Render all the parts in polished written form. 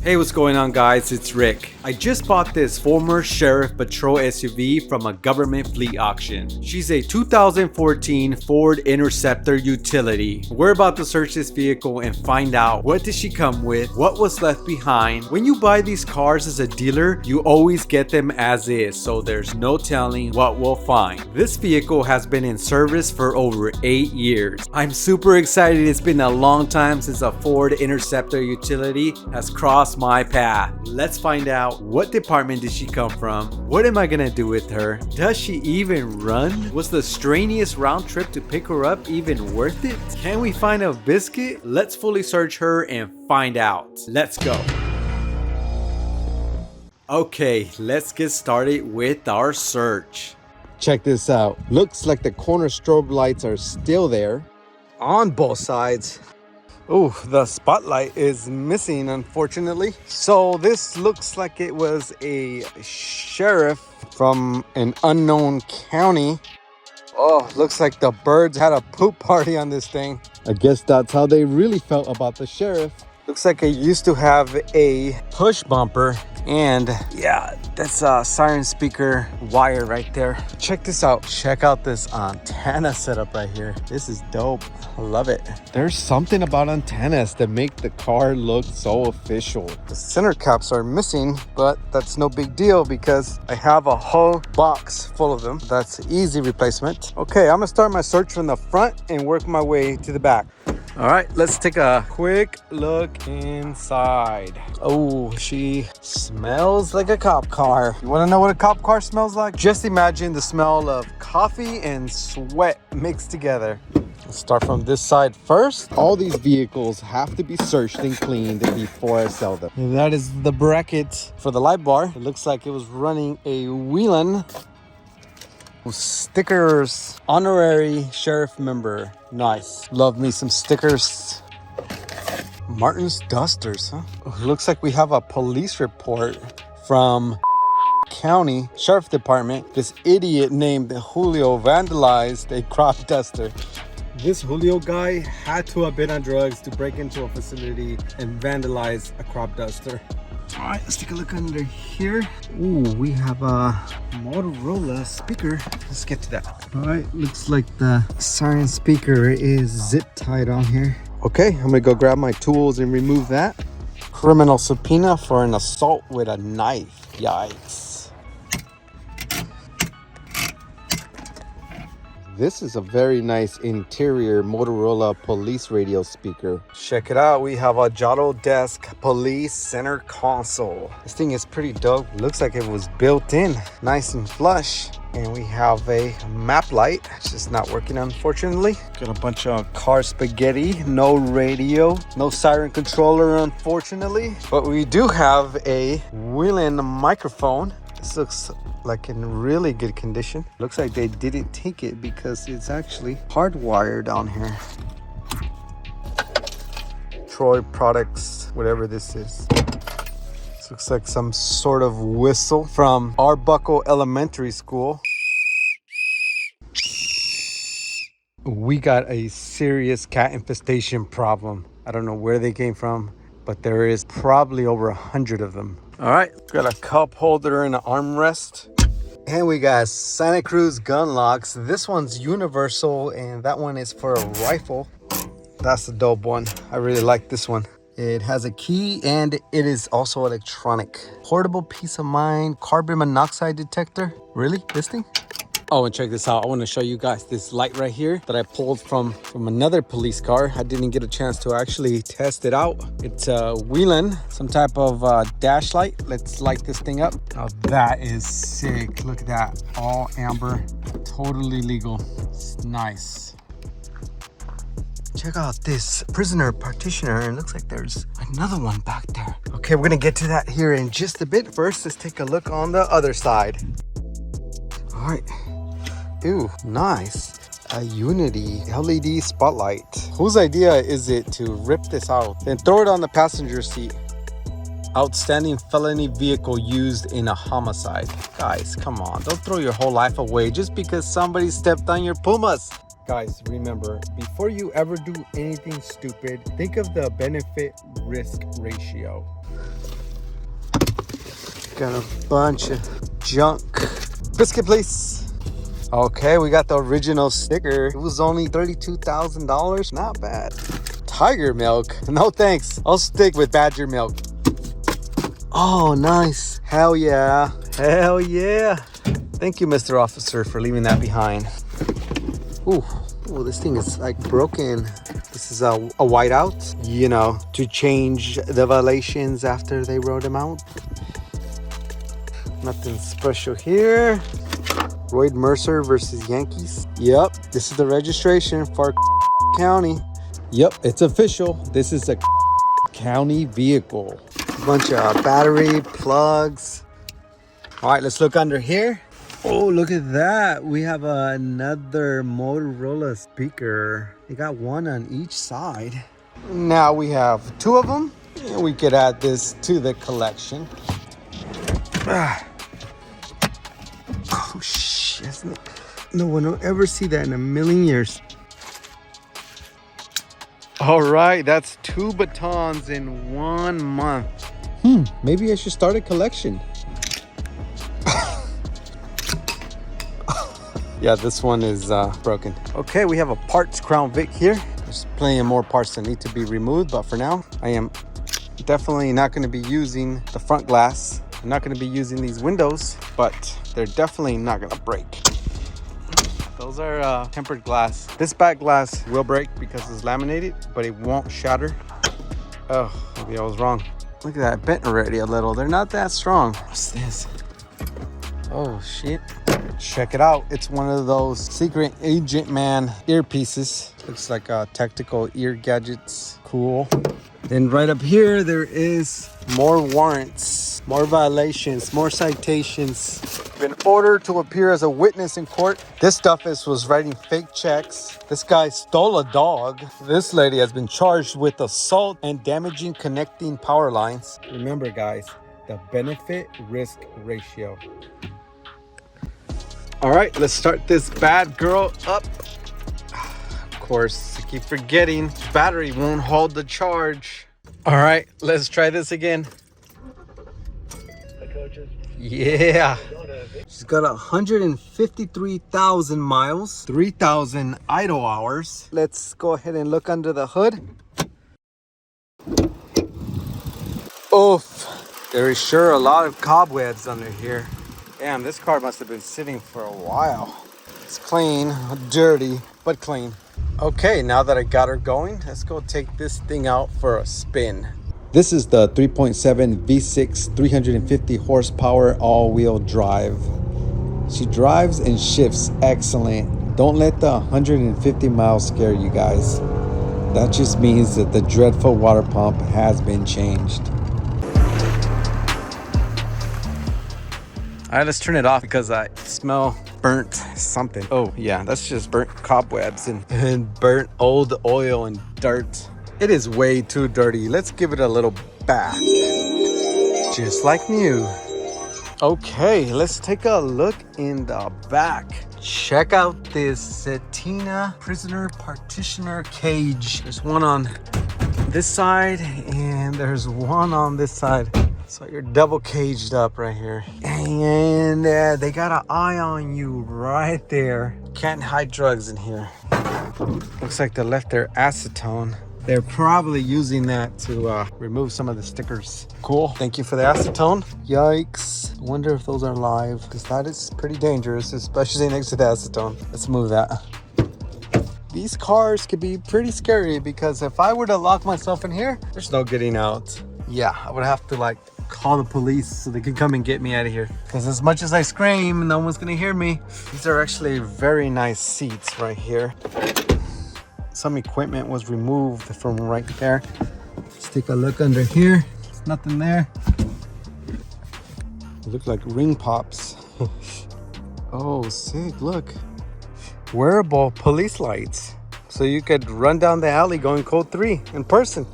Hey, what's going on, guys? It's Rick. I just bought this former Sheriff Patrol SUV from a government fleet auction. She's a 2014 Ford Interceptor utility. We're about to search this vehicle and find out what did she come with, what was left behind. When you buy these cars as a dealer, you always get them as is, so there's no telling what we'll find. This vehicle has been in service for over 8 years. I'm super excited. It's been a long time since a Ford Interceptor utility has crossed my path. Let's find out, what department did she come from? What am I gonna do with her? Does she even run? Was the strenuous round trip to pick her up even worth it? Can we find a biscuit? Let's fully search her and find out. Let's go. Okay, let's get started with our search. Check this out. Looks like the corner strobe lights are still there on both sides. Oh, the spotlight is missing, unfortunately. So this looks like it was a sheriff from an unknown county. Oh, looks like the birds had a poop party on this thing. I guess that's how they really felt about the sheriff. Looks like it used to have a push bumper, and yeah, that's a Siren speaker wire right there. Check this out. Check out this antenna setup right here. This is dope. I love it. There's something about antennas that make the car look so official. The center caps are missing, but that's no big deal because I have a whole box full of them. That's easy replacement. Okay, I'm gonna start my search from the front and work my way to the back. All right, let's take a quick look inside. Oh, she smells like a cop car. You wanna know what a cop car smells like? Just imagine the smell of coffee and sweat mixed together. Let's start from this side first. All these vehicles have to be searched and cleaned before I sell them. And that is the bracket for the light bar. It looks like it was running a Whelan. Stickers, honorary sheriff member. Nice. Love me some stickers. Martin's dusters, huh? Looks like we have a police report from County Sheriff Department. This idiot named Julio vandalized a crop duster. This Julio guy had to have been on drugs to break into a facility and vandalize a crop duster. All right, let's take a look under here. Ooh, we have a Motorola speaker. Let's get to that. All right, looks like the Siren speaker is zip tied on here. Okay, I'm gonna go grab my tools and remove that. Criminal subpoena for an assault with a knife. Yikes. This is a very nice interior Motorola police radio speaker. Check it out. We have a Jotto Desk Police Center console. This thing is pretty dope. Looks like it was built in, nice and flush. And we have a map light. It's just not working, unfortunately. Got a bunch of car spaghetti. No radio, no siren controller, unfortunately. But we do have a Whelan microphone. This looks like in really good condition. Looks like they didn't take it because it's actually hardwired on here. Troy Products, whatever this is. This looks like some sort of whistle from Arbuckle Elementary School. We got a serious cat infestation problem. I don't know where they came from, but there is probably over 100 of them. All right, got a cup holder and an armrest. And we got Santa Cruz gun locks. This one's universal and that one is for a rifle. That's a dope one. I really like this one. It has a key and it is also electronic. Portable peace of mind, carbon monoxide detector. Really? This thing? Oh, and check this out. I want to show you guys this light right here that I pulled from another police car. I didn't get a chance to actually test it out. It's a Whelan, some type of dash light. Let's light this thing up. Oh, that is sick. Look at that. All amber, totally legal. It's nice. Check out this prisoner partitioner. It looks like there's another one back there. Okay, we're gonna get to that here in just a bit. First, let's take a look on the other side. All right. Ooh, nice. A Unity LED spotlight. Whose idea is it to rip this out and throw it on the passenger seat? Outstanding felony vehicle used in a homicide. Guys, come on. Don't throw your whole life away just because somebody stepped on your Pumas. Guys, remember, before you ever do anything stupid, think of the benefit risk ratio. Got a bunch of junk. Biscuit, please. Okay, we got the original sticker. It was only $32,000. Not bad. Tiger milk? No thanks. I'll stick with badger milk. Oh, nice. Hell yeah. Hell yeah. Thank you, Mr. Officer, for leaving that behind. Ooh, this thing is like broken. This is a whiteout, you know, to change the violations after they wrote them out. Nothing special here. Royd Mercer versus Yankees. Yep, this is the registration for County. Yep, it's official. This is a county vehicle. A bunch of battery plugs. All right, let's look under here. Oh, look at that. We have another Motorola speaker. They got one on each side. Now we have two of them. And we could add this to the collection. Oh, shit. No one will ever see that in a million years. All right, that's 2 batons in 1 month. Maybe I should start a collection. Yeah, this one is broken. Okay, we have a parts Crown Vic here. There's plenty of more parts that need to be removed, but for now, I am definitely not going to be using the front glass. I'm not going to be using these windows, but they're definitely not going to break. Those are tempered glass. This back glass will break because it's laminated, but it won't shatter. Oh, maybe I was wrong. Look at that, bent already a little. They're not that strong. What's this? Oh, shit. Check it out. It's one of those Secret Agent Man earpieces. Looks like tactical ear gadgets. Cool. Then right up here, there is more warrants, more violations, more citations. Been ordered to appear as a witness in court. This duffus was writing fake checks. This guy stole a dog. This lady has been charged with assault and damaging connecting power lines. Remember, guys, the benefit risk ratio. All right, let's start this bad girl up. Of course, I keep forgetting battery won't hold the charge. All right, let's try this again. Yeah. She's got 153,000 miles, 3,000 idle hours. Let's go ahead and look under the hood. Oof. There is sure a lot of cobwebs under here. Damn, this car must have been sitting for a while. It's clean, dirty, but clean. Okay, now that I got her going, let's go take this thing out for a spin. This is the 3.7 V6 350 horsepower all-wheel drive. She drives and shifts excellent. Don't let the 150 miles scare you guys. That just means that the dreadful water pump has been changed. All right, let's turn it off because I smell burnt something. Oh yeah, that's just burnt cobwebs and burnt old oil and dirt. It is way too dirty. Let's give it a little bath. Just like new. Okay, let's take a look in the back. Check out this Cetina prisoner partitioner cage. There's one on this side and there's one on this side. So you're double caged up right here. And they got an eye on you right there. Can't hide drugs in here. Looks like they left their acetone. They're probably using that to remove some of the stickers. Cool. Thank you for the acetone. Yikes. Wonder if those are live, because that is pretty dangerous, especially next to the acetone. Let's move that. These cars could be pretty scary because if I were to lock myself in here, there's no getting out. Yeah, I would have to like call the police so they can come and get me out of here. Because as much as I scream, no one's gonna hear me. These are actually very nice seats right here. Some equipment was removed from right there. Let's take a look under here. There's nothing there. They look like ring pops. Oh, sick, look. Wearable police lights. So you could run down the alley going code 3 in person.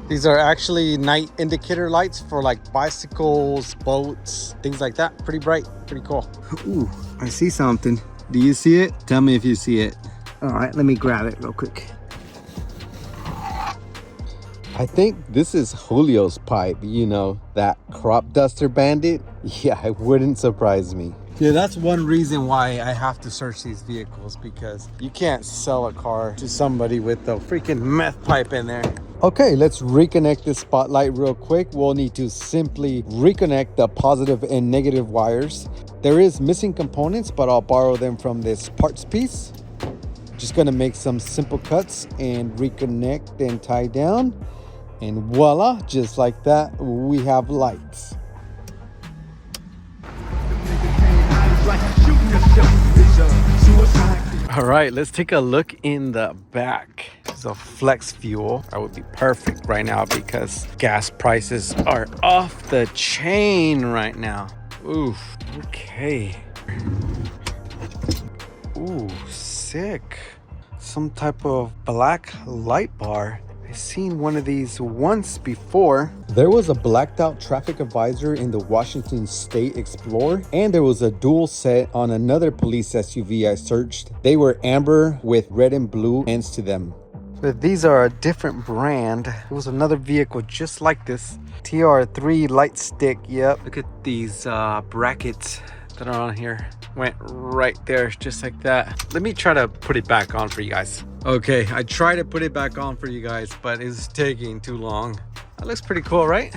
These are actually night indicator lights for like bicycles, boats, things like that. Pretty bright, pretty cool. Ooh, I see something. Do you see it? Tell me if you see it. All right, let me grab it real quick. I think this is Julio's pipe, you know, that crop duster bandit. Yeah, it wouldn't surprise me. Yeah, that's one reason why I have to search these vehicles, because you can't sell a car to somebody with a freaking meth pipe in there. Okay, let's reconnect this spotlight real quick. We'll need to simply reconnect the positive and negative wires. There is missing components, but I'll borrow them from this parts piece. Just gonna make some simple cuts and reconnect and tie down. And voila, just like that, we have lights. All right, let's take a look in the back. So flex fuel, that would be perfect right now because gas prices are off the chain right now. Ooh, okay. Ooh, sick. Some type of black light bar. I've seen one of these once before. There was a blacked out traffic advisor in the Washington State Explorer, and there was a dual set on another police SUV I searched. They were amber with red and blue ends to them. But these are a different brand. There was another vehicle just like this. TR3 light stick, yep. Look at these brackets that are on here. Went right there, just like that. Let me try to put it back on for you guys. Okay, I tried to put it back on for you guys, but it's taking too long. That looks pretty cool, right?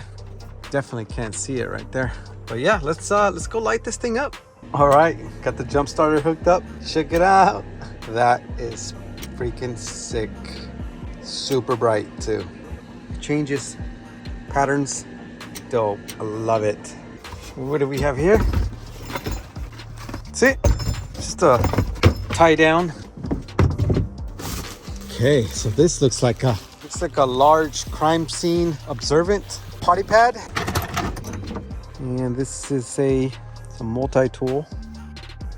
Definitely can't see it right there. But yeah, let's go light this thing up. All right, got the jump starter hooked up. Check it out. That is freaking sick. Super bright too. Changes, patterns, dope. I love it. What do we have here? That's it. Just a tie down. Okay, so this looks like a large crime scene observant potty pad. And this is a multi-tool.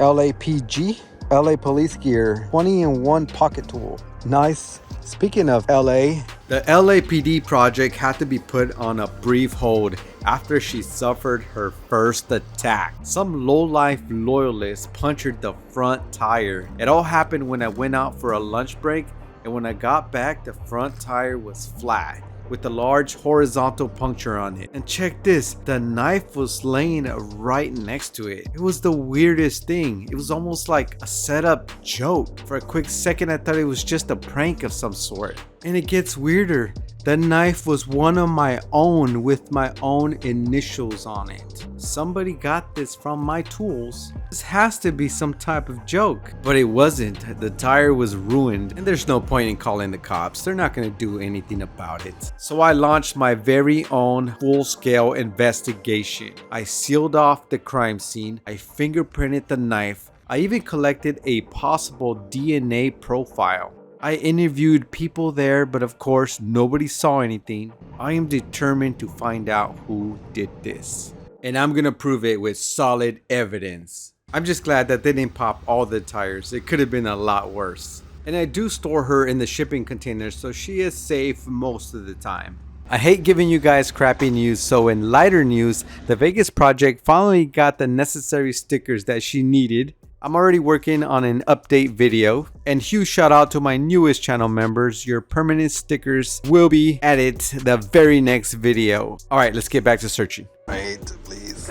LAPG, LA Police Gear, 20-in-1 pocket tool. Nice. Speaking of LA, the LAPD project had to be put on a brief hold after she suffered her first attack. Some low-life loyalist punctured the front tire. It all happened when I went out for a lunch break, and when I got back, the front tire was flat with a large horizontal puncture on it. And check this, the knife was laying right next to it. It was the weirdest thing. It was almost like a setup joke. For a quick second, I thought it was just a prank of some sort. And it gets weirder. The knife was one of my own with my own initials on it. Somebody got this from my tools. This has to be some type of joke. But it wasn't. The tire was ruined and there's no point in calling the cops. They're not going to do anything about it. So I launched my very own full-scale investigation. I sealed off the crime scene. I fingerprinted the knife. I even collected a possible DNA profile. I interviewed people there, but of course, nobody saw anything. I am determined to find out who did this. And I'm gonna prove it with solid evidence. I'm just glad that they didn't pop all the tires. It could have been a lot worse. And I do store her in the shipping containers, so she is safe most of the time. I hate giving you guys crappy news, so in lighter news, the Vegas project finally got the necessary stickers that she needed. I'm already working on an update video, and huge shout out to my newest channel members. Your permanent stickers will be added the very next video. All right, let's get back to searching. Right, please.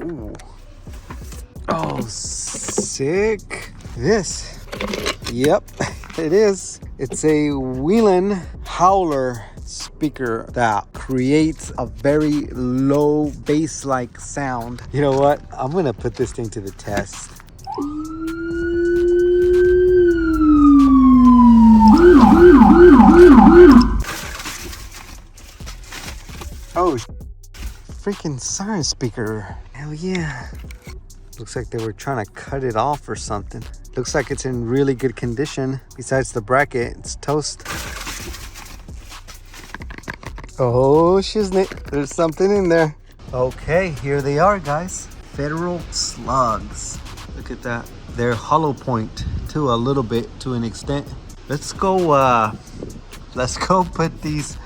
Ooh. Oh, sick. This. Yep, it is. It's a Whelan Howler speaker that creates a very low bass-like sound. You know what? I'm gonna put this thing to the test. Oh, freaking Siren speaker. Hell yeah. Looks like they were trying to cut it off or something. Looks like it's in really good condition. Besides the bracket, it's toast. Oh, shiznit. There's something in there. Okay, here they are, guys. Federal slugs. Look at that. They're hollow point too, a little bit, to an extent. Let's go put these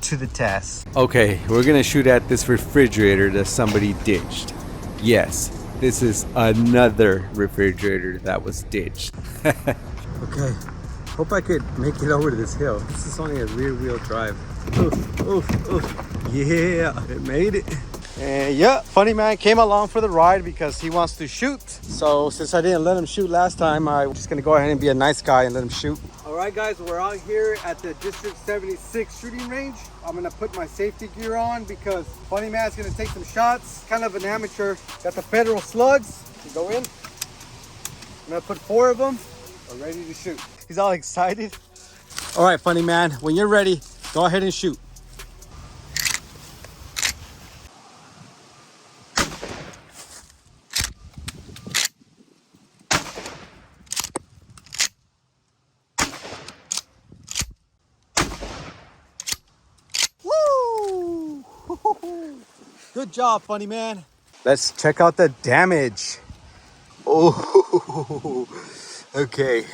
to the test. Okay, we're gonna shoot at this refrigerator that somebody ditched. Yes, This is another refrigerator that was ditched. Okay, hope I could make it over to this hill. This is only a rear wheel drive. Oof, oof, oof. Yeah, it made it. And yeah, funny man came along for the ride because he wants to shoot. So since I didn't let him shoot last time, I'm just gonna go ahead and be a nice guy and let him shoot. All right guys, we're out here at the District 76 shooting range. I'm gonna put my safety gear on because funny man's gonna take some shots. Kind of an amateur. Got the federal slugs. You go in. I'm gonna put 4 of them. We're ready to shoot. He's all excited. All right, funny man, when you're ready, go ahead and shoot. Woo! Good job, funny man. Let's check out the damage. Oh, okay.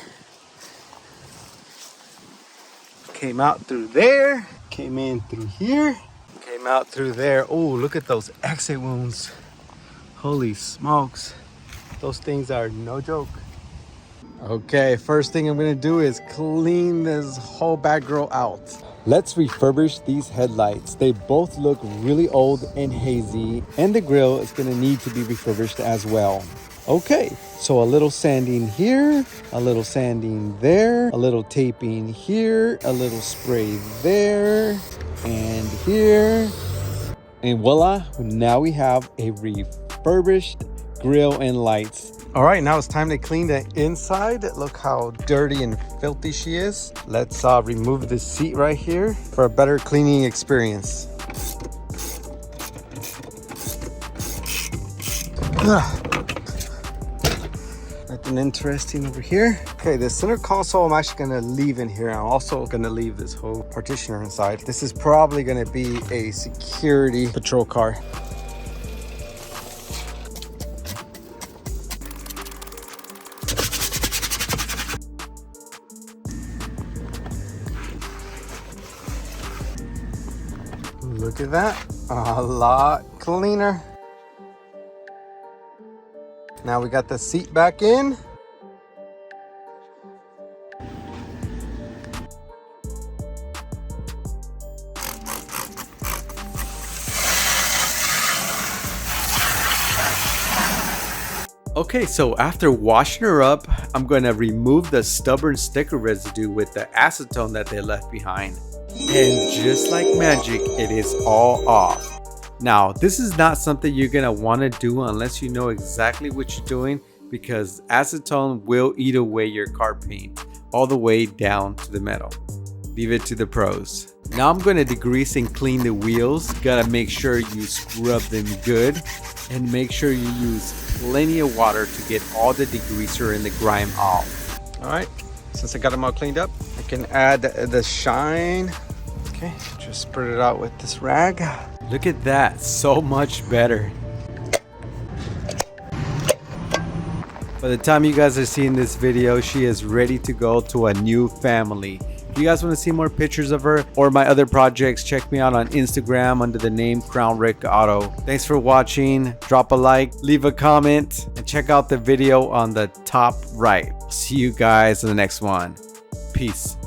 Came out through there, came in through here, came out through there. Oh, look at those exit wounds. Holy smokes. Those things are no joke. Okay, first thing I'm gonna do is clean this whole back grill out. Let's refurbish these headlights. They both look really old and hazy, and the grill is gonna need to be refurbished as well. Okay, so a little sanding here, a little sanding there, a little taping here, a little spray there, and here. And voila, now we have a refurbished grill and lights. All right, now it's time to clean the inside. Look how dirty and filthy she is. Let's remove this seat right here for a better cleaning experience. Nothing interesting over here. Okay, the center console I'm actually gonna leave in here. I'm also gonna leave this whole partitioner inside. This is probably gonna be a security patrol car. Look at that, a lot cleaner. Now we got the seat back in. Okay, so after washing her up, I'm gonna remove the stubborn sticker residue with the acetone that they left behind. And just like magic, it is all off. Now, this is not something you're gonna wanna do unless you know exactly what you're doing, because acetone will eat away your car paint all the way down to the metal. Leave it to the pros. Now I'm gonna degrease and clean the wheels. Gotta make sure you scrub them good and make sure you use plenty of water to get all the degreaser and the grime off. All right, since I got them all cleaned up, I can add the shine. Okay, just spread it out with this rag. Look at that, so much better. By the time you guys are seeing this video, she is ready to go to a new family. If you guys want to see more pictures of her or my other projects, check me out on Instagram under the name Crown Rick Auto. Thanks for watching. Drop a like, leave a comment, and check out the video on the top right. See you guys in the next one. Peace.